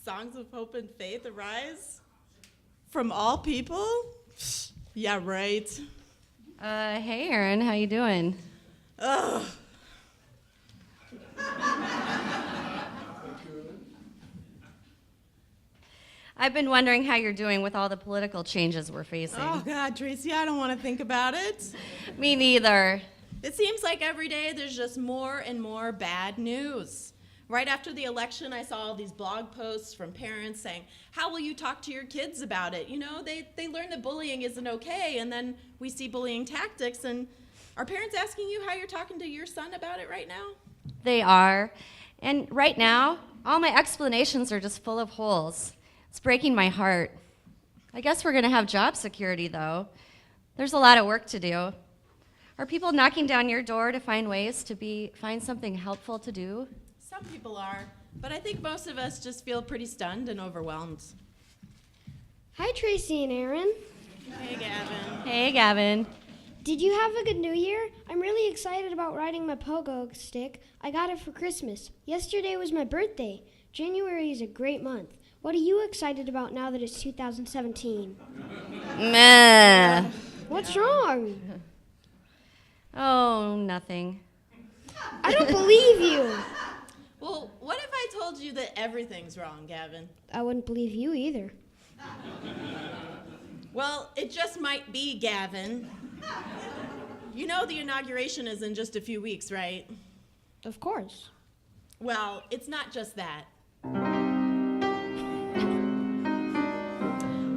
Songs of Hope and Faith arise from all people? Yeah, right. Hey, Aaron, how you doing? Ugh. I've been wondering how you're doing with all the political changes we're facing. Oh, God, Tracy, I don't want to think about it. Me neither. It seems like every day there's just more and more bad news. Right after the election, I saw all these blog posts from parents saying, how will you talk to your kids about it? You know, they learn that bullying isn't okay, and then we see bullying tactics. And are parents asking you how you're talking to your son about it right now? They are. And right now, all my explanations are just full of holes. It's breaking my heart. I guess we're going to have job security, though. There's a lot of work to do. Are people knocking down your door to find ways to find something helpful to do? Some people are, but I think most of us just feel pretty stunned and overwhelmed. Hi, Tracy and Aaron. Hey, Gavin. Hey, Gavin. Did you have a good New Year? I'm really excited about riding my pogo stick. I got it for Christmas. Yesterday was my birthday. January is a great month. What are you excited about now that it's 2017? Meh. What's wrong? Oh, nothing. I don't believe you. Well, what if I told you that everything's wrong, Gavin? I wouldn't believe you either. Well, it just might be, Gavin. You know the inauguration is in just a few weeks, right? Of course. Well, it's not just that.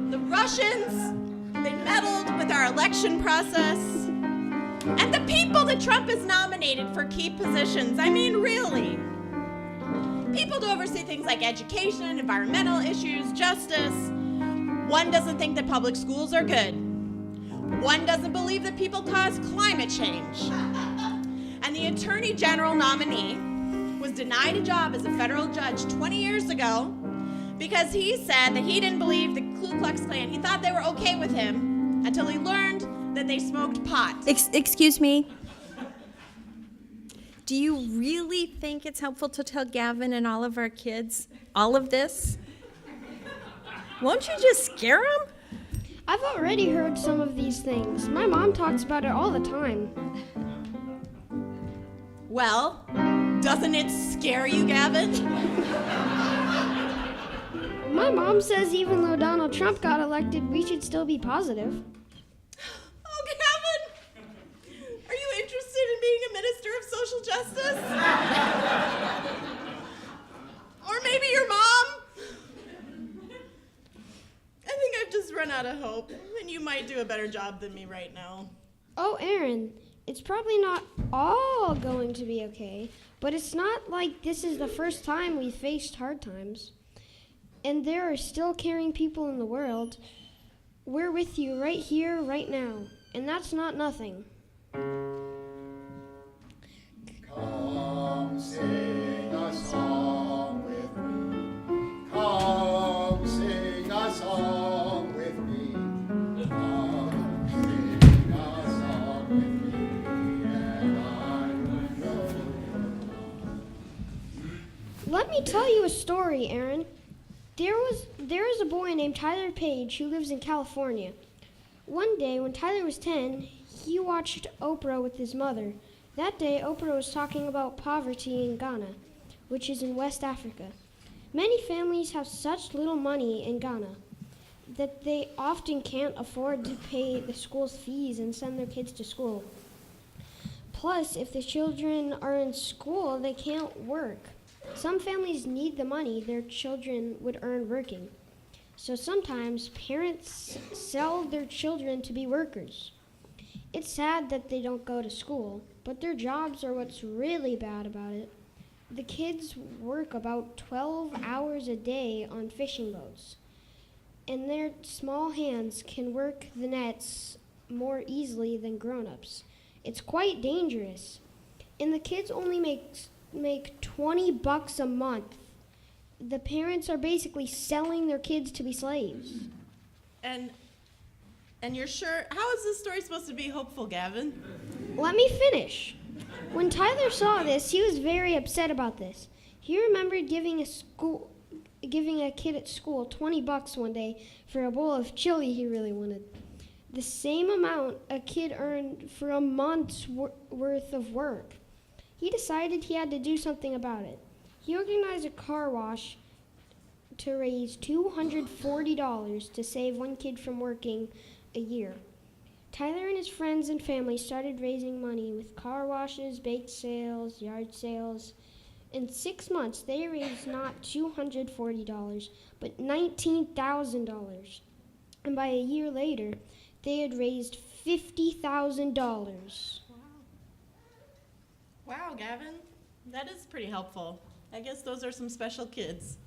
The Russians, they meddled with our election process. And the people that Trump has nominated for key positions, I mean, really. People to oversee things like education, environmental issues, justice. One doesn't think that public schools are good. One doesn't believe that people cause climate change. And the Attorney General nominee was denied a job as a federal judge 20 years ago because he said that he didn't believe the Ku Klux Klan. He thought they were okay with him until he learned that they smoked pot. Excuse me. Do you really think it's helpful to tell Gavin and all of our kids all of this? Won't you just scare them? I've already heard some of these things. My mom talks about it all the time. Well, doesn't it scare you, Gavin? My mom says even though Donald Trump got elected, we should still be positive. Oh, Gavin! Are you interested in being a minister of social justice? Or maybe your mom? I think I've just run out of hope, and you might do a better job than me right now. Oh, Aaron, it's probably not all going to be okay, but it's not like this is the first time we've faced hard times. And there are still caring people in the world. We're with you right here, right now, and that's not nothing. Come sing a song with me. Come sing a song with me. Come sing a song with me, and I will know. Let me tell you a story, Aaron. There is a boy named Tyler Page who lives in California. One day, when Tyler was 10, he watched Oprah with his mother. That day, Oprah was talking about poverty in Ghana, which is in West Africa. Many families have such little money in Ghana that they often can't afford to pay the school's fees and send their kids to school. Plus, if the children are in school, they can't work. Some families need the money their children would earn working. So sometimes parents sell their children to be workers. It's sad that they don't go to school, but their jobs are what's really bad about it. The kids work about 12 hours a day on fishing boats, and their small hands can work the nets more easily than grown-ups. It's quite dangerous. And the kids only make $20 a month. The parents are basically selling their kids to be slaves. And you're sure? How is this story supposed to be hopeful, Gavin? Let me finish. When Tyler saw this, he was very upset about this. He remembered giving a kid at school $20 one day for a bowl of chili he really wanted. The same amount a kid earned for a month's worth of work. He decided he had to do something about it. He organized a car wash to raise $240 to save one kid from working a year. Tyler and his friends and family started raising money with car washes, bake sales, yard sales. In 6 months, they raised not $240, but $19,000. And by a year later, they had raised $50,000. Wow, Gavin, that is pretty helpful. I guess those are some special kids.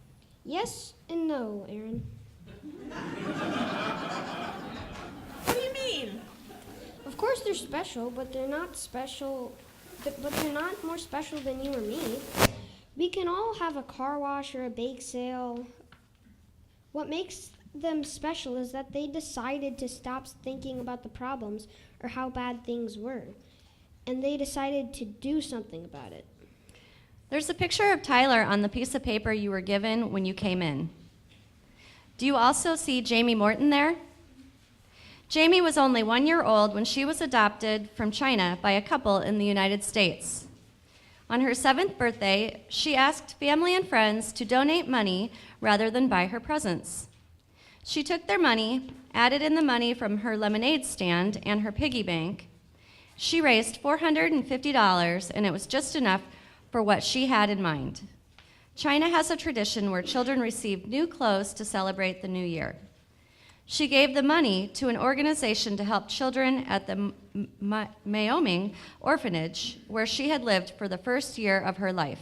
Yes and no, Aaron. What do you mean? Of course they're special, but they're not special. But they're not more special than you or me. We can all have a car wash or a bake sale. What makes them special is that they decided to stop thinking about the problems or how bad things were, and they decided to do something about it. There's a picture of Tyler on the piece of paper you were given when you came in. Do you also see Jamie Morton there? Jamie was only 1 year old when she was adopted from China by a couple in the United States. On her 7th birthday, she asked family and friends to donate money rather than buy her presents. She took their money, added in the money from her lemonade stand and her piggy bank. She raised $450, and it was just enough for what she had in mind. China has a tradition where children receive new clothes to celebrate the new year. She gave the money to an organization to help children at the Maoming orphanage, where she had lived for the first year of her life.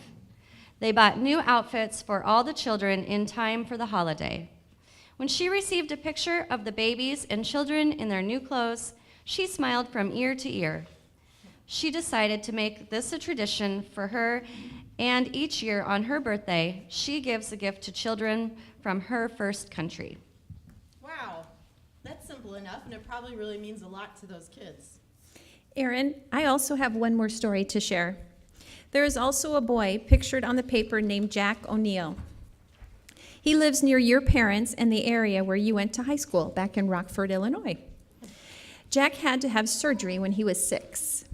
They bought new outfits for all the children in time for the holiday. When she received a picture of the babies and children in their new clothes, she smiled from ear to ear. She decided to make this a tradition for her, and each year on her birthday, she gives a gift to children from her first country. Wow, that's simple enough, and it probably really means a lot to those kids. Aaron, I also have one more story to share. There is also a boy pictured on the paper named Jack O'Neill. He lives near your parents and the area where you went to high school back in Rockford, Illinois. Jack had to have surgery when he was 6.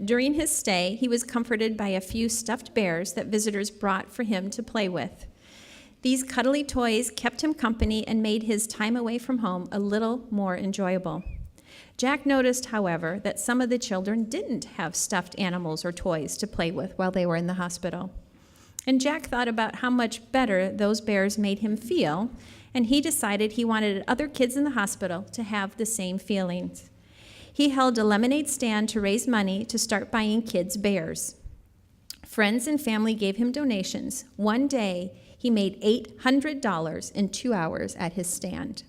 During his stay, he was comforted by a few stuffed bears that visitors brought for him to play with. These cuddly toys kept him company and made his time away from home a little more enjoyable. Jack noticed, however, that some of the children didn't have stuffed animals or toys to play with while they were in the hospital. And Jack thought about how much better those bears made him feel, and he decided he wanted other kids in the hospital to have the same feelings. He held a lemonade stand to raise money to start buying kids bears. Friends and family gave him donations. One day, he made $800 in 2 hours at his stand.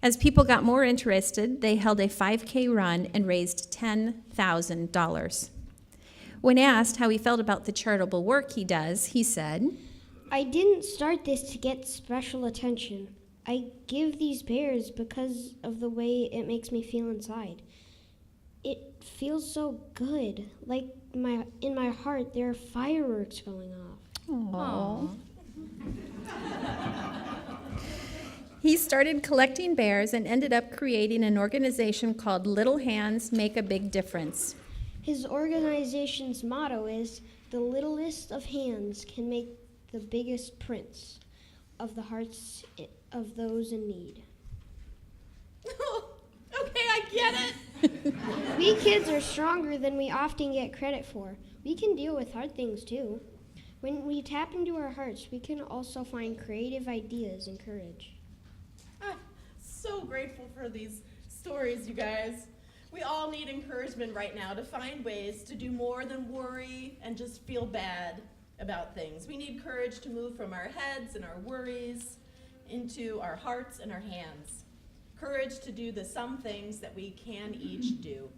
As people got more interested, they held a 5K run and raised $10,000. When asked how he felt about the charitable work he does, he said, I didn't start this to get special attention. I give these bears because of the way it makes me feel inside. It feels so good, like in my heart there are fireworks going off. Aww. He started collecting bears and ended up creating an organization called Little Hands Make a Big Difference. His organization's motto is, the littlest of hands can make the biggest prints of the hearts of those in need. Okay, I get it. We kids are stronger than we often get credit for. We can deal with hard things too. When we tap into our hearts, we can also find creative ideas and courage. I'm so grateful for these stories, you guys. We all need encouragement right now to find ways to do more than worry and just feel bad about things. We need courage to move from our heads and our worries into our hearts and our hands. Courage to do the some things that we can each do.